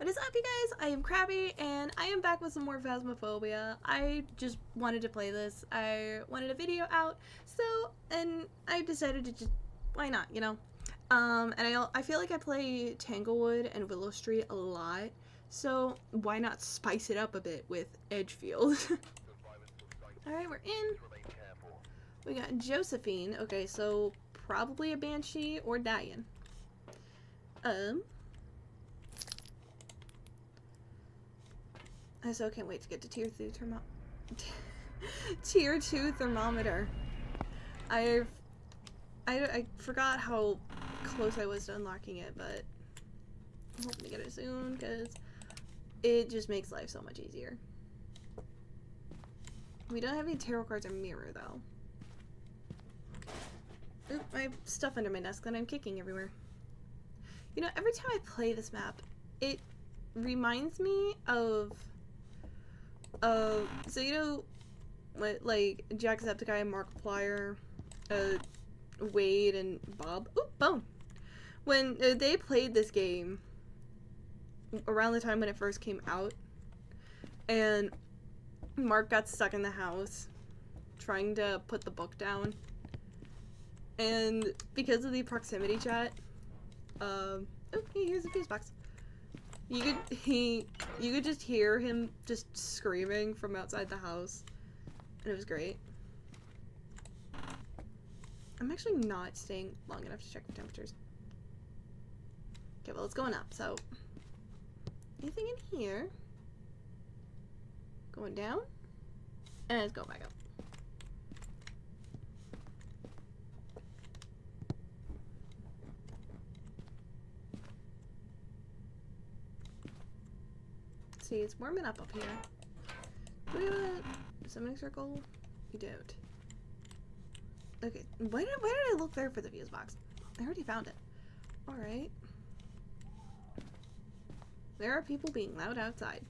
What is up, you guys? I am Krabby, and I am back with some more Phasmophobia. I just wanted to play this. I wanted a video out, and I decided to just, why not, you know? And I feel like I play Tanglewood and Willow Street a lot, so why not spice it up a bit with Edgefield? Alright, we're in. We got Josephine. Okay, so probably a Banshee or Diane. I so can't wait to get to tier 2 thermometer. I forgot how close I was to unlocking it, but I'm hoping to get it soon because it just makes life so much easier. We don't have any tarot cards or mirror though. Oop, I have stuff under my desk that I'm kicking everywhere. You know, every time I play this map, it reminds me of so you know what, like Jacksepticeye, Markiplier, Wade, and Bob. Oop, bone. When they played this game around the time when it first came out, and Mark got stuck in the house trying to put the book down, and because of the proximity chat, oh, here's a fuse box. You could just hear him just screaming from outside the house, and it was great. I'm actually not staying long enough to check for temperatures. Okay, well, it's going up, so anything in here? Going down, and it's going back up. See, it's warming up here. Do we have a summoning circle? We don't. Okay, why did I look there for the fuse box? I already found it. Alright. There are people being loud outside.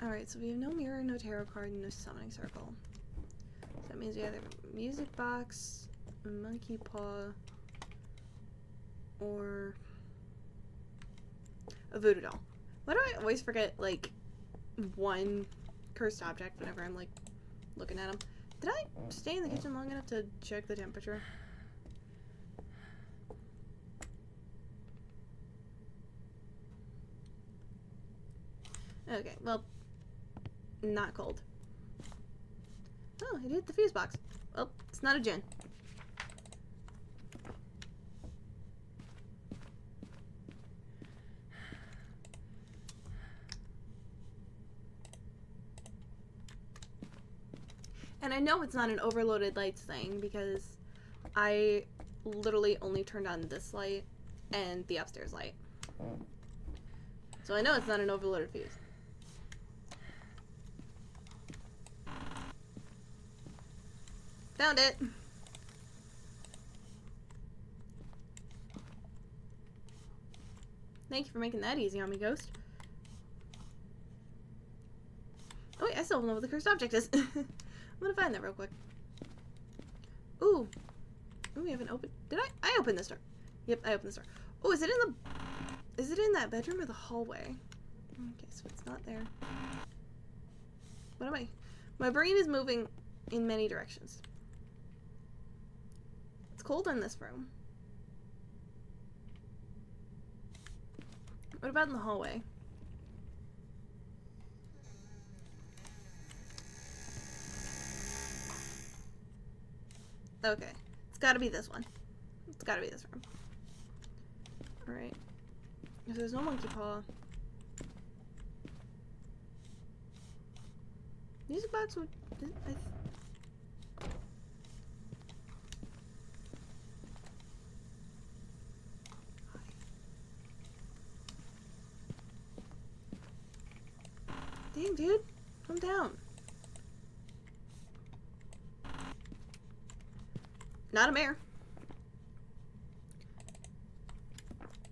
Alright, so we have no mirror, no tarot card, no summoning circle. So that means we either have a music box, a monkey paw, or a voodoo doll. Why do I always forget, like, one cursed object whenever I'm, like, looking at them? Did I stay in the kitchen long enough to check the temperature? Okay, well, not cold. Oh, it hit the fuse box. Well, it's not a gin. And I know it's not an overloaded lights thing because I literally only turned on this light and the upstairs light. So I know it's not an overloaded fuse. Found it! Thank you for making that easy on me, Ghost. Oh wait, I still don't know what the cursed object is. I'm gonna find that real quick. Ooh, we haven't opened. Did I opened this door? Yep, I opened this door. Oh, is it in that bedroom or the hallway? Okay, so it's not there. What am I? My brain is moving in many directions. It's cold in this room. What about in the hallway? Okay, it's gotta be this one. It's gotta be this room. Alright. If there's no monkey paw. Music box would... Dang, dude. Calm down. Not a mare.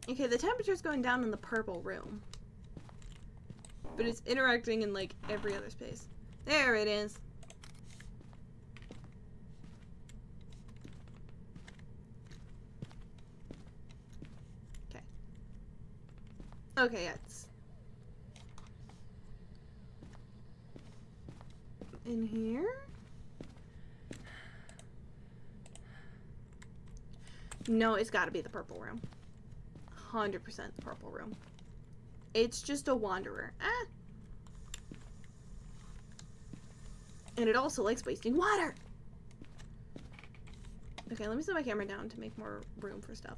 Okay, the temperature's going down in the purple room. But it's interacting in, like, every other space. There it is. Okay. Okay, yeah, it's in here. No, it's gotta be the purple room. 100% the purple room. It's just a wanderer. Ah. And it also likes wasting water. Okay, let me set my camera down to make more room for stuff.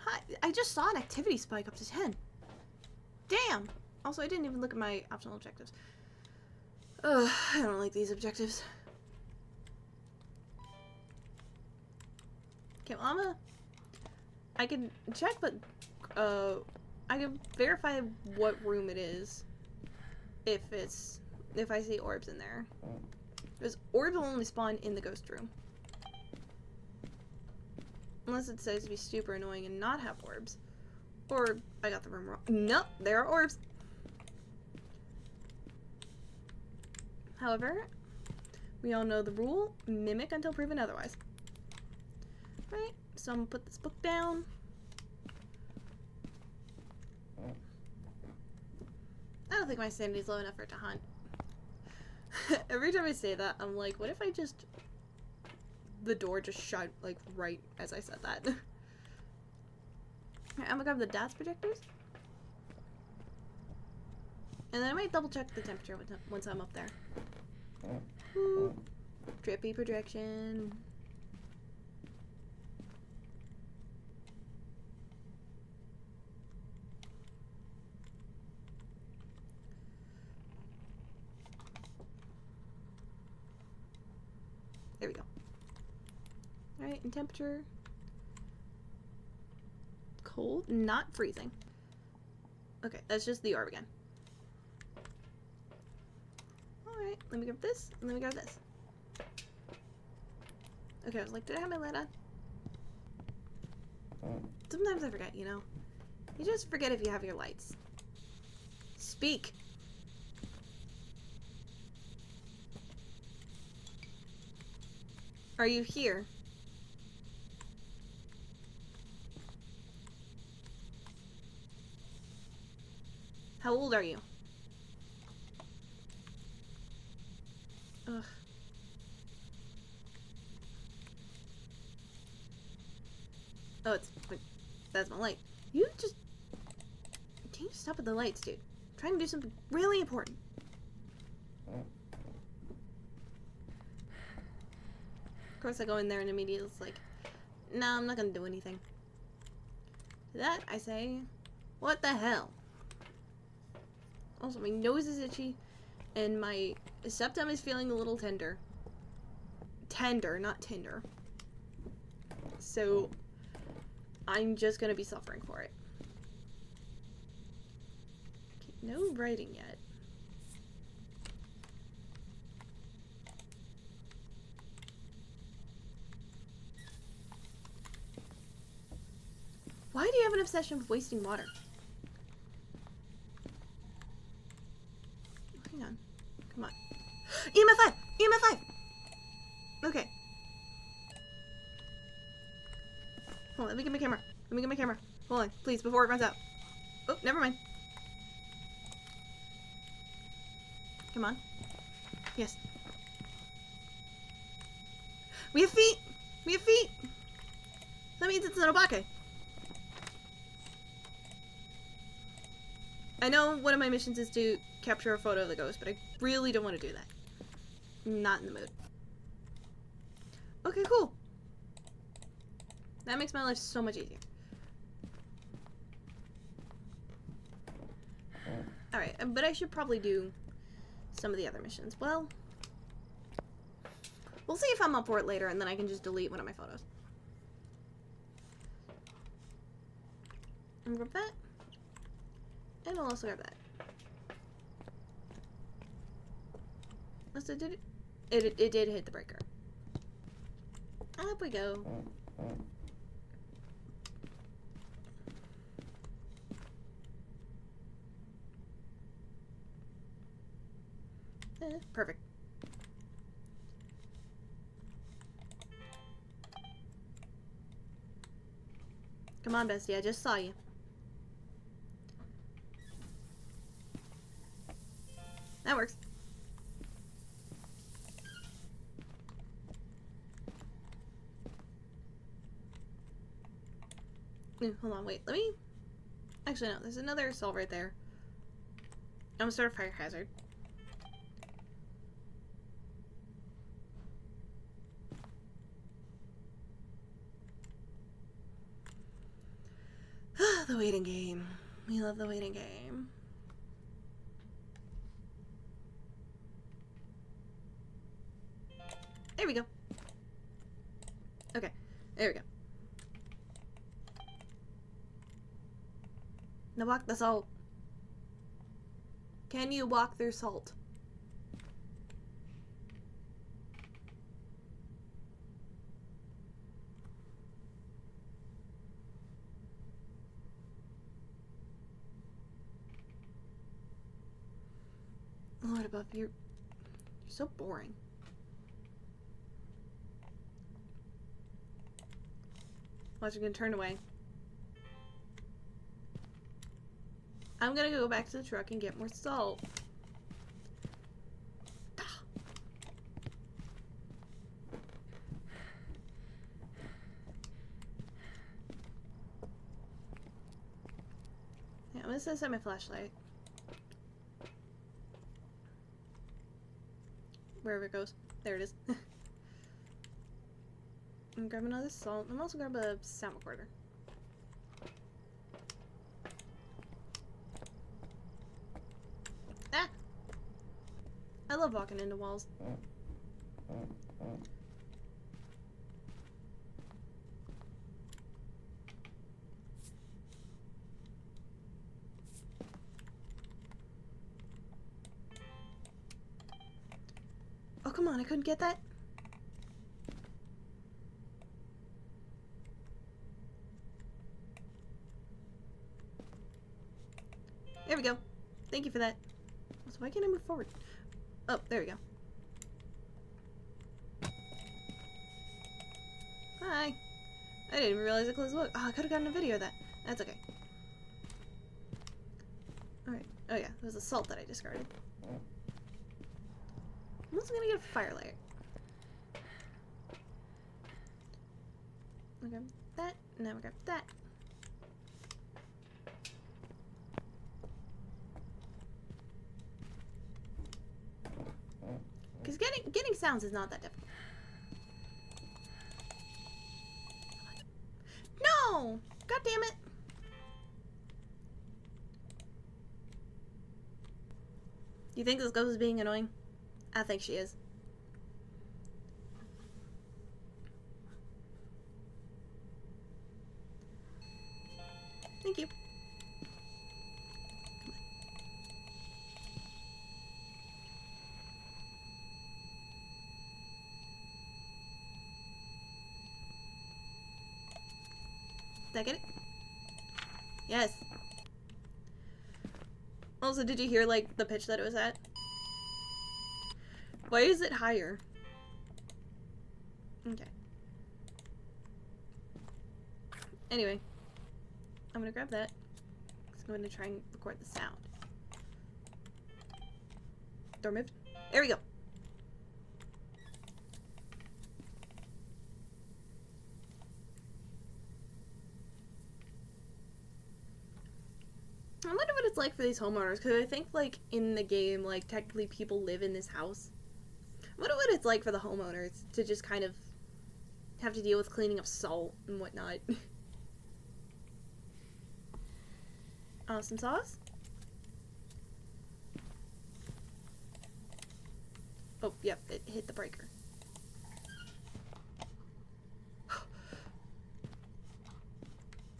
Hi, I just saw an activity spike up to 10. Damn! Also, I didn't even look at my optional objectives. Ugh, I don't like these objectives. Okay, well, I can check, but, I can verify what room it is if I see orbs in there. Because orbs will only spawn in the ghost room. Unless it decides to be super annoying and not have orbs. Or I got the room wrong. Nope, there are orbs. However, we all know the rule, mimic until proven otherwise. Right, so I'm gonna put this book down. I don't think my sanity's low enough for it to hunt. Every time I say that, I'm like, what if I just... The door just shut, like, right as I said that. Alright, I'm gonna grab the DATS projectors. And then I might double check the temperature once I'm up there. Ooh, drippy projection. There we go. Alright, and temperature. Cold, not freezing. Okay, that's just the orb again. Alright, let me grab this, and let me grab this. Okay, I was like, did I have my light on? Sometimes I forget, you know? You just forget if you have your lights. Speak! Are you here? How old are you? Ugh. Oh, that's my light. You just... Can you stop with the lights, dude? I'm trying to do something really important. Of course, I go in there and immediately it's like, no, I'm not gonna do anything. To that, I say, what the hell? Also, my nose is itchy, and my septum is feeling a little tender. Tender, not tinder. So, I'm just gonna be suffering for it. Okay, no writing yet. Why do you have an obsession with wasting water? Hang on. Come on. EMF 5! EMF 5! Okay. Hold on, let me get my camera. Let me get my camera. Hold on, please, before it runs out. Oh, never mind. Come on. Yes. We have feet! We have feet! That means it's an obake. I know one of my missions is to capture a photo of the ghost, but I really don't want to do that. I'm not in the mood. Okay, cool. That makes my life so much easier. Alright, but I should probably do some of the other missions. Well, we'll see if I'm up for it later, and then I can just delete one of my photos. And grab that. And I'll also grab that. Unless it did it did hit the breaker. Up we go. Perfect. Come on, bestie. I just saw you. That works. Hold on, wait. Let me... Actually, no. There's another assault right there. I'm gonna start a fire hazard. The waiting game. We love the waiting game. There we go. Okay, there we go. Now walk the salt. Can you walk through salt? Lord above, you're so boring. Watch, I'm gonna turn away. I'm gonna go back to the truck and get more salt. Yeah, I'm gonna set my flashlight. Wherever it goes. There it is. And grab another salt. I'm also grab a sound recorder. Ah! I love walking into walls. Oh, come on, I couldn't get that? There we go. Thank you for that. So why can't I move forward? Oh, there we go. Hi. I didn't even realize I closed the book. Oh, I could have gotten a video of that. That's okay. Alright. Oh yeah, it was the salt that I discarded. I'm also gonna get a firelight. I'll grab that, and then we'll grab that. Because getting sounds is not that difficult. No! God damn it! You think this ghost is being annoying? I think she is. Thank you. Did I get it? Yes. Also, did you hear, like, the pitch that it was at? Why is it higher? Okay. Anyway. I'm gonna grab that. I'm going to try and record the sound. Door moved. There we go. I wonder what it's like for these homeowners, because I think, like, in the game, like, technically people live in this house. I wonder what it's like for the homeowners to just kind of have to deal with cleaning up salt and whatnot. Some sauce? Oh, yep, it hit the breaker.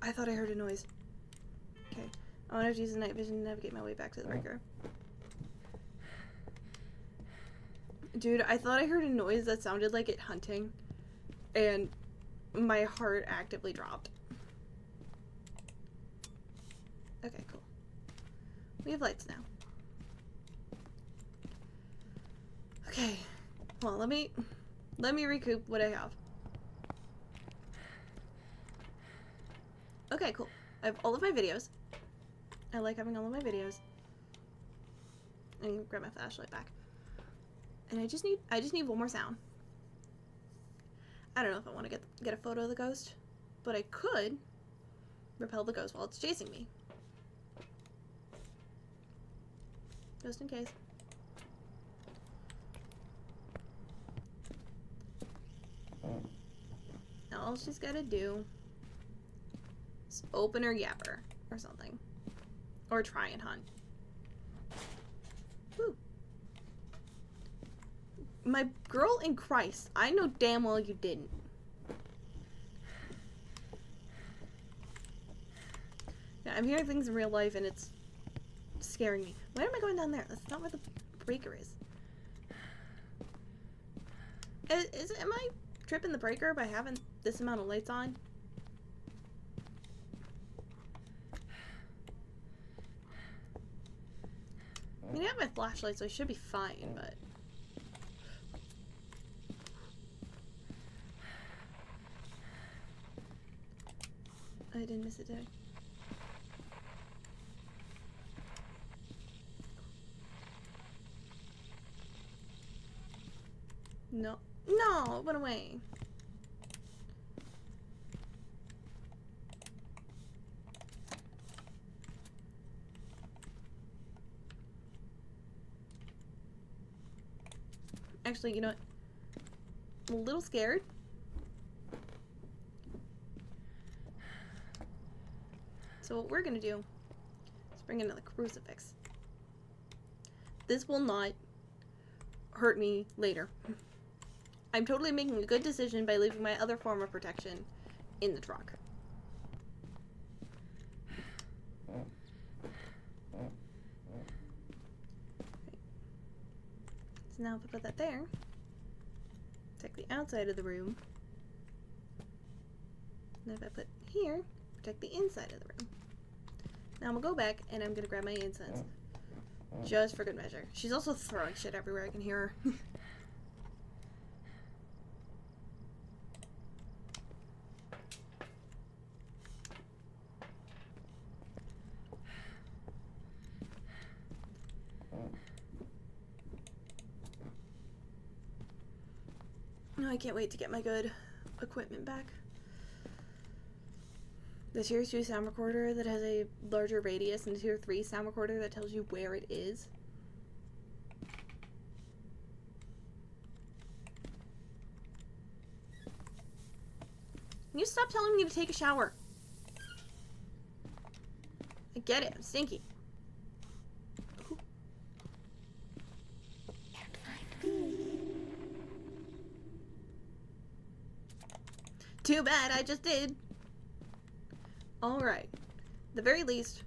I thought I heard a noise. Okay. I want to have to use the night vision to navigate my way back to the breaker. Dude, I thought I heard a noise that sounded like it hunting, and my heart actively dropped. Okay, cool. We have lights now. Okay. Well, let me recoup what I have. Okay, cool. I have all of my videos. I like having all of my videos. And grab my flashlight back. And I just need one more sound. I don't know if I want to get a photo of the ghost, but I could repel the ghost while it's chasing me. Just in case. Now all she's gotta do is open her yapper or something. Or try and hunt. Woo. My girl in Christ, I know damn well you didn't. Yeah, I'm hearing things in real life and it's scaring me. Why am I going down there? That's not where the breaker is. Am I tripping the breaker by having this amount of lights on? I mean, I have my flashlight, so I should be fine, but... I didn't miss it, did I? No. No, it went away. Actually, you know what? I'm a little scared. So what we're gonna do is bring another crucifix. This will not hurt me later. I'm totally making a good decision by leaving my other form of protection in the truck. So now if I put that there, protect the outside of the room. And if I put here, protect the inside of the room. Now I'm gonna go back and I'm gonna grab my incense. Just for good measure. She's also throwing shit everywhere, I can hear her. Oh, I can't wait to get my good equipment back. The Tier 2 sound recorder that has a larger radius and the Tier 3 sound recorder that tells you where it is. Can you stop telling me to take a shower? I get it, I'm stinky. Too bad, I just did. Alright. At the very least,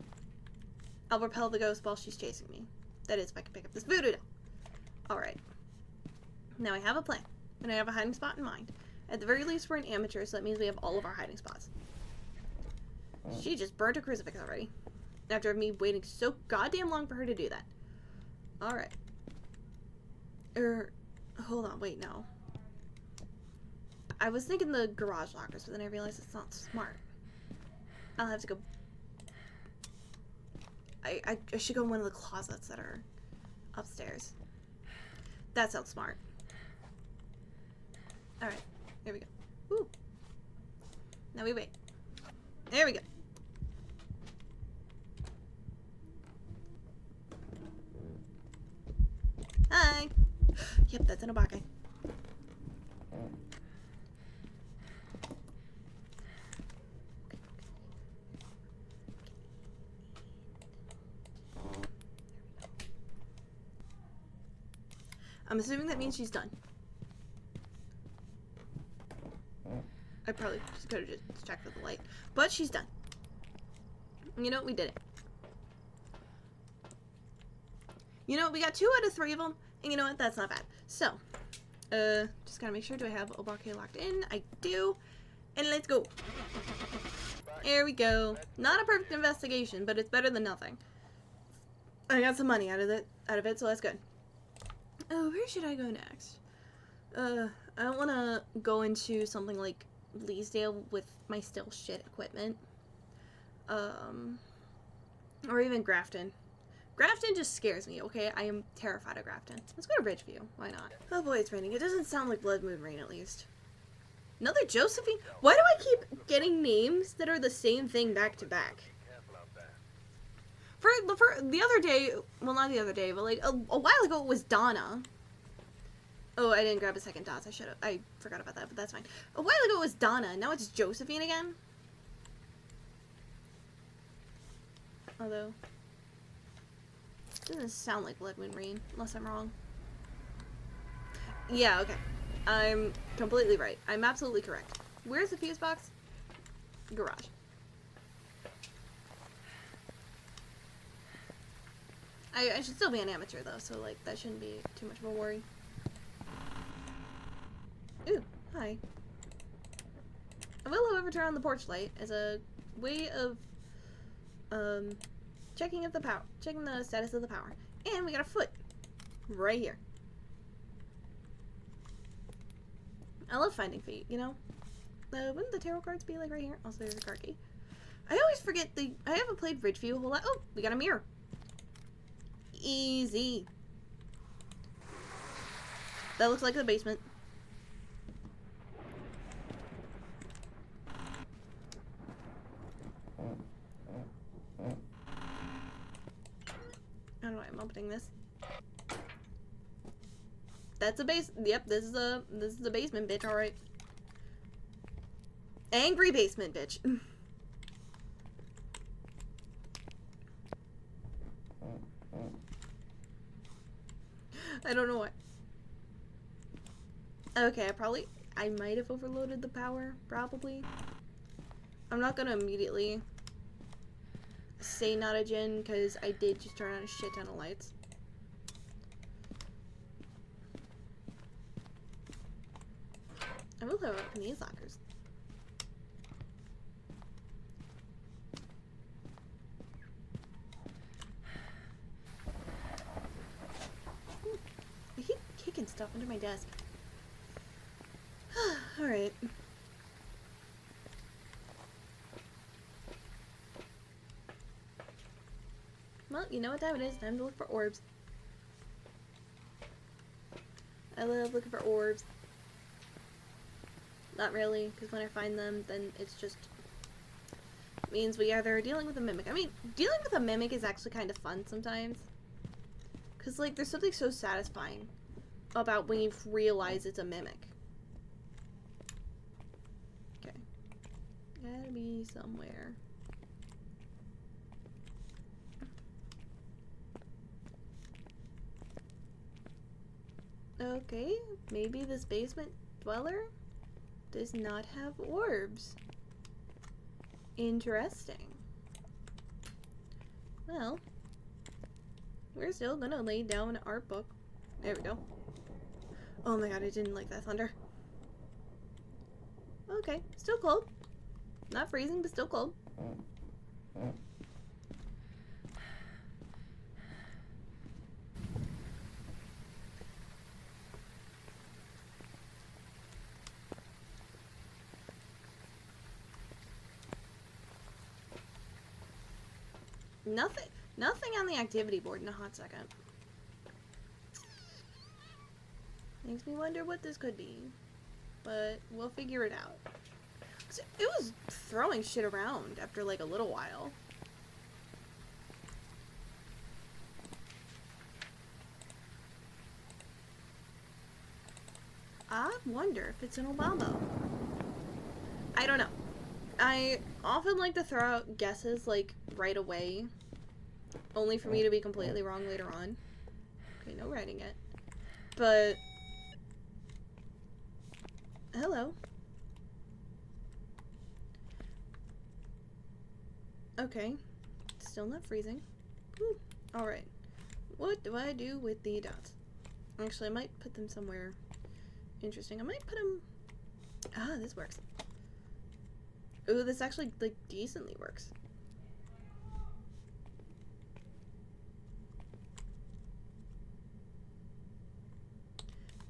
I'll repel the ghost while she's chasing me. That is, if I can pick up this voodoo doll. Alright. Now I have a plan, and I have a hiding spot in mind. At the very least, we're an amateur, so that means we have all of our hiding spots. She just burnt a crucifix already. After me waiting so goddamn long for her to do that. Alright. Hold on, wait, no. I was thinking the garage lockers, but then I realized it's not smart. I'll have to go... I should go in one of the closets that are upstairs. That sounds smart. Alright, here we go. Woo! Now we wait. There we go. Hi! Yep, that's an Obake. I'm assuming that means she's done. I probably just could have just checked with the light. But she's done. You know what? We did it. You know what? We got 2 out of 3 of them. And you know what? That's not bad. So, just gotta make sure. Do I have Obake locked in? I do. And let's go. There we go. Not a perfect investigation, but it's better than nothing. I got some money out of it, so that's good. Oh, where should I go next? I don't want to go into something like Leesdale with my still shit equipment. Or even Grafton. Grafton just scares me, okay? I am terrified of Grafton. Let's go to Ridgeview. Why not? Oh boy, it's raining. It doesn't sound like Blood Moon Rain, at least. Another Josephine? Why do I keep getting names that are the same thing back to back? For the other day, well, not the other day, but like a while ago, it was Donna. Oh, I didn't grab a second dots. I forgot about that, but that's fine. A while ago, it was Donna. Now it's Josephine again. Although, it doesn't sound like Blood Moon Rain, unless I'm wrong. Yeah, okay. I'm completely right. I'm absolutely correct. Where's the fuse box? Garage. I should still be an amateur, though, so, like, that shouldn't be too much of a worry. Ooh, hi. I will, however, turn on the porch light as a way of, checking the status of the power. And we got a foot. Right here. I love finding feet, you know? Wouldn't the tarot cards be, like, right here? Also, there's a card key. I always forget I haven't played Ridgeview a whole lot. Oh, we got a mirror. Easy. That looks like the basement. I don't know why I'm opening this. That's a base. Yep, this is a basement, bitch. All right. Angry basement, bitch. I don't know what. Okay, I might have overloaded the power, probably. I'm not gonna immediately say not a djinn, because I did just turn on a shit ton of lights. I will open these lockers. I keep kicking stuff under my desk. Alright. Well, you know what time it is. Time to look for orbs. I love looking for orbs. Not really, because when I find them, then it's just means we either are dealing with a mimic. I mean, dealing with a mimic is actually kind of fun sometimes. Because, like, there's something so satisfying about when you realize it's a mimic. Okay. Gotta be somewhere. Okay, maybe this basement dweller does not have orbs. Interesting. Well, we're still gonna lay down an art book. There we go. Oh my god, I didn't like that thunder. Okay, still cold. Not freezing, but still cold. Nothing on the activity board in a hot second. Makes me wonder what this could be. But we'll figure it out. It was throwing shit around after like a little while. I wonder if it's an Obama. I don't know. I often like to throw out guesses like right away. Only for me to be completely wrong later on. Okay, no writing it. But hello. Okay. Still not freezing. Alright. What do I do with the dots? Actually, I might put them somewhere interesting. I might put them... Ah, this works. Ooh, this actually, like, decently works.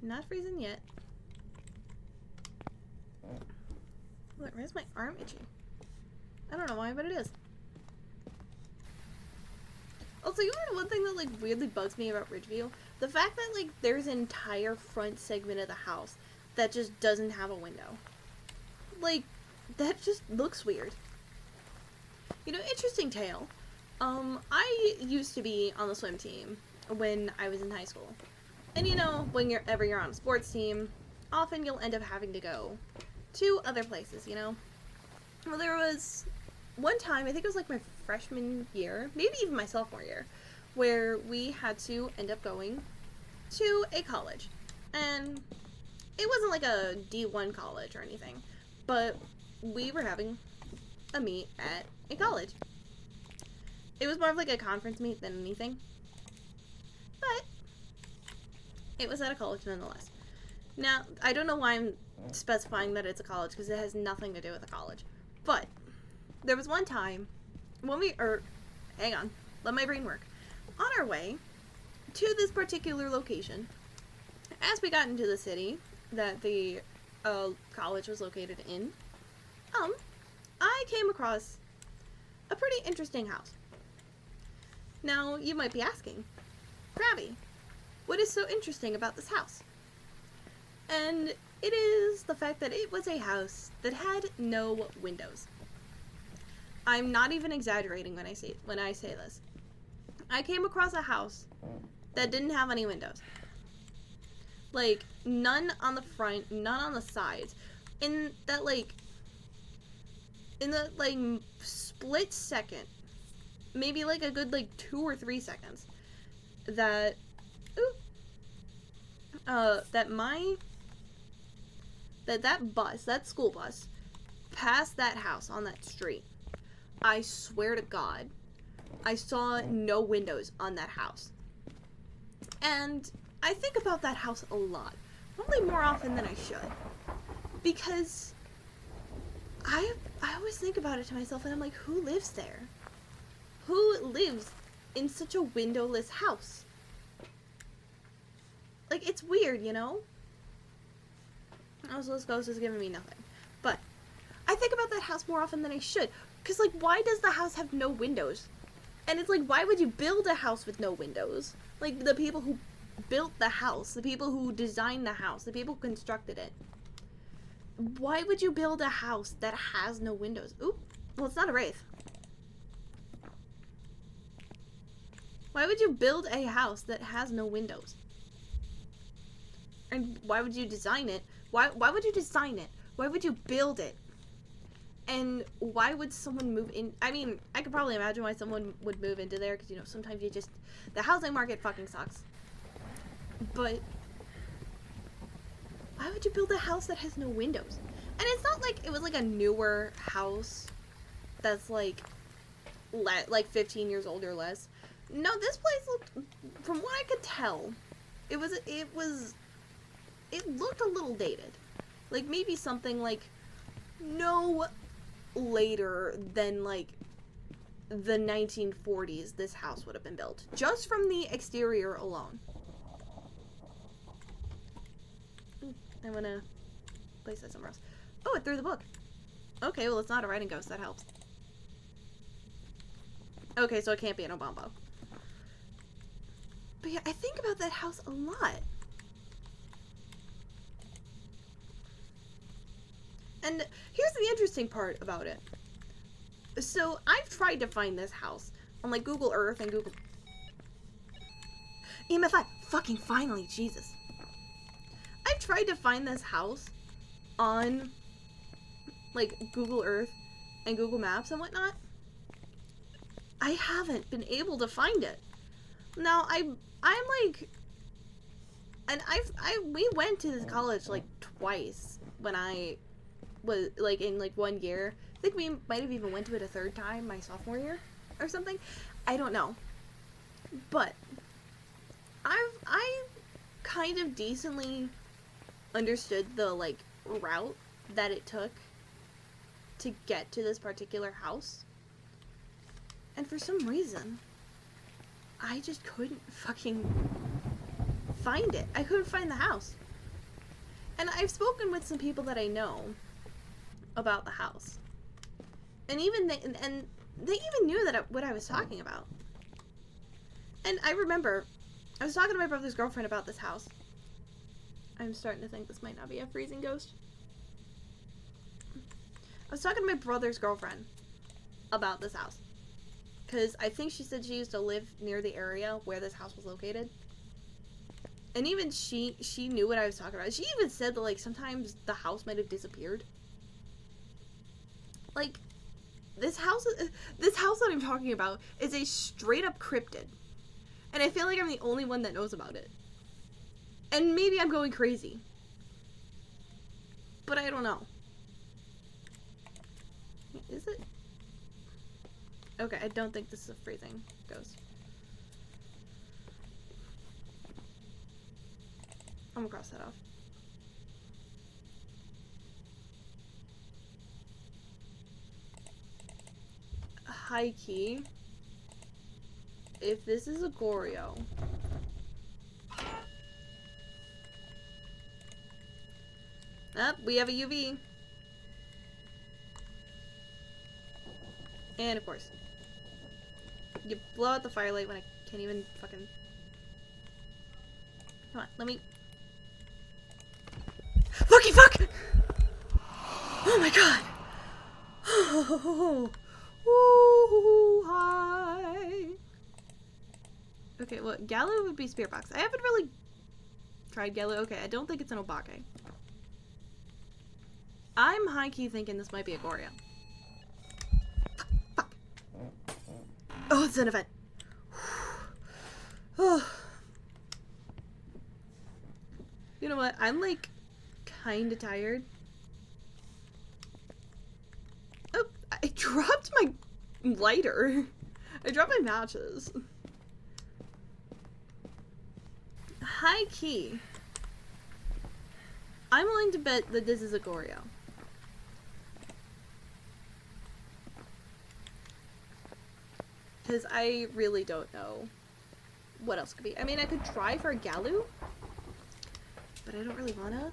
Not freezing yet. Look, why is my arm itchy? I don't know why, but it is. Also, you know one thing that, like, weirdly bugs me about Ridgeview? The fact that, like, there's an entire front segment of the house that just doesn't have a window. Like, that just looks weird. You know, interesting tale. I used to be on the swim team when I was in high school. And you know, whenever you're on a sports team, often you'll end up having to go to other places, you know? Well, there was one time, I think it was like my freshman year, maybe even my sophomore year, where we had to end up going to a college. And it wasn't like a D1 college or anything, but we were having a meet at a college. It was more of like a conference meet than anything, but it was at a college nonetheless. Now, I don't know why I'm specifying that it's a college, because it has nothing to do with a college, but there was one time when hang on, let my brain work. On our way to this particular location, as we got into the city that the college was located in, I came across a pretty interesting house. Now, you might be asking, Gravy, what is so interesting about this house? And it is the fact that it was a house that had no windows. I'm not even exaggerating when I say this. I came across a house that didn't have any windows. Like, none on the front, none on the sides. In the, split second, maybe, like, a good, 2 or 3 seconds, that school bus, passed that house on that street. I swear to God, I saw no windows on that house. And I think about that house a lot. Probably more often than I should. Because I always think about it to myself, and I'm like, who lives there? Who lives in such a windowless house? Like, it's weird, you know? Also, this ghost is giving me nothing. But I think about that house more often than I should. Because, like, why does the house have no windows? And it's like, why would you build a house with no windows? Like, the people who built the house, the people who designed the house, the people who constructed it. Why would you build a house that has no windows? Oop. Well, it's not a wraith. Why would you build a house that has no windows? And why would you design it? Why would you design it? Why would you build it? And why would someone move in? I mean, I could probably imagine why someone would move into there, because, you know, sometimes the housing market fucking sucks. But why would you build a house that has no windows? And it's not like it was like a newer house that's like 15 years old or less. No, this place looked, from what I could tell, it looked a little dated. Like, maybe something like no later than like the 1940s this house would have been built, just from the exterior alone. I'm gonna place that somewhere else. Oh, it threw the book. Okay, well, it's not a writing ghost. That helps. Okay, so it can't be an Obambo. But yeah, I think about that house a lot. And here's the interesting part about it. So, I've tried to find this house on, like, Google Earth and Google... EMF5! Fucking finally, Jesus. I've tried to find this house on, like, Google Earth and Google Maps and whatnot. I haven't been able to find it. Now, I'm like... And we went to this college, like, twice when I was, like, in, like, 1 year. I think we might have even went to it a third time my sophomore year or something. I don't know. But I kind of decently understood the, like, route that it took to get to this particular house. And for some reason, I just couldn't fucking find it. I couldn't find the house. And I've spoken with some people that I know about the house. And even they even knew that what I was talking about. And I remember I was talking to my brother's girlfriend about this house. I'm starting to think this might not be a freezing ghost. I was talking to my brother's girlfriend about this house. Because I think she said she used to live near the area where this house was located. And even she knew what I was talking about. She even said that, like, sometimes the house might have disappeared. Like, this house that I'm talking about is a straight-up cryptid. And I feel like I'm the only one that knows about it. And maybe I'm going crazy. But I don't know. Is it? Okay, I don't think this is a freezing ghost. I'm gonna cross that off. High key. If this is a Goryo. We have a UV. And of course. You blow out the firelight when I can't even fucking... Come on, let me... Fucking fuck! Oh my god! Ooh, hi! Okay, well, Galu would be Spirit Box. I haven't really tried Galu. Okay, I don't think it's an Obake. I'm high-key thinking this might be a Goryo. Fuck. Oh, it's an event. Oh. You know what? I'm, like, kinda tired. Oh, I dropped my lighter. I dropped my matches. High key. I'm willing to bet that this is a Goryo. Because I really don't know what else could be. I mean, I could try for a Galu, but I don't really wanna.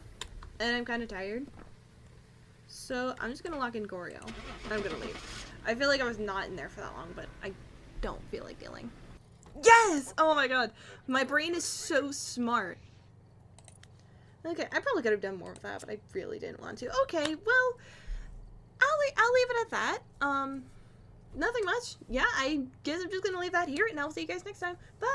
And I'm kind of tired. So I'm just gonna lock in Goryo. I'm gonna leave. I feel like I was not in there for that long, but I don't feel like dealing. Yes! Oh my god. My brain is so smart. Okay, I probably could have done more with that, but I really didn't want to. Okay, well, I'll leave it at that. Nothing much. Yeah, I guess I'm just gonna leave that here, and I'll see you guys next time. Bye!